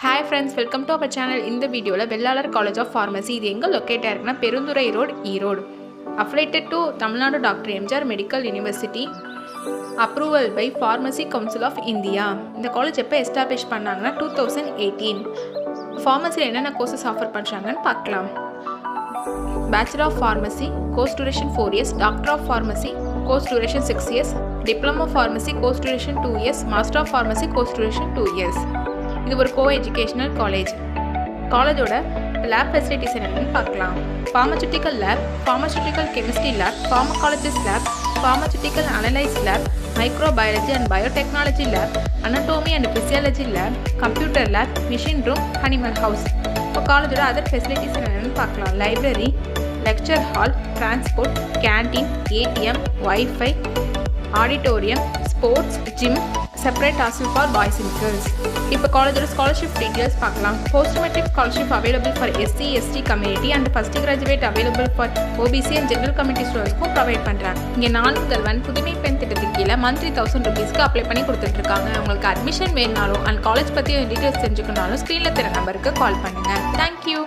Hi friends, welcome to our channel. இந்த வீடியோல வெள்ளாளர் college of pharmacy இது எங்க லொகேட் ஆயிருக்குன்னா Perundurai road Erode. Affiliated to Tamil Nadu doctor MGR medical university. Approval by pharmacy council of India. இந்த college எப்போ establish பண்ணாங்கன்னா 2018. ஃபார்மசியில் என்னென்ன கோர்சஸ் ஆஃபர் பண்ணுறாங்கன்னு பார்க்கலாம். Bachelor of Pharmacy, course duration 4 years. Doctor of Pharmacy, course duration 6 years. Diploma of Pharmacy, course duration 2 years. Master of Pharmacy, course duration 2 years. இது ஒரு co-educational college. காலேஜோட lab facilities என்னென்னு பார்க்கலாம். Pharmaceutical lab, Pharmaceutical chemistry lab, Pharmacologist lab, Pharmaceutical analysis lab, Microbiology and Biotechnology lab, Anatomy and Physiology lab, Computer lab, Machine room, Animal house. இப்போ காலேஜோட other facilities என்னென்னு பார்க்கலாம். Library, lecture hall, transport, canteen, ATM, wifi, auditorium, sports, gym, separate hostel for boys and girls. இப்போ காலேஜோட scholarship details பார்க்கலாம். Post matric scholarship available for SC ST community and first graduate available for OBC and general community ஸ்டூடெண்ட்ஸ்க்கும் provide பண்ணுறாங்க. இங்கே 4 முதல்வன் புதுமை பெண் திட்டத்துக்கு கீழே மந்த்லி 1000 rupeesக்கு அப்ளை பண்ணி கொடுத்துட்ருக்காங்க. உங்களுக்கு அட்மிஷன் வேணுனாலும் அண்ட் காலேஜ் பற்றி டீட்டெயில்ஸ் தெரிஞ்சுக்கணுனாலும் ஸ்க்ரீனில் தெரிய நம்பருக்கு கால் பண்ணுங்கள். தேங்க்யூ.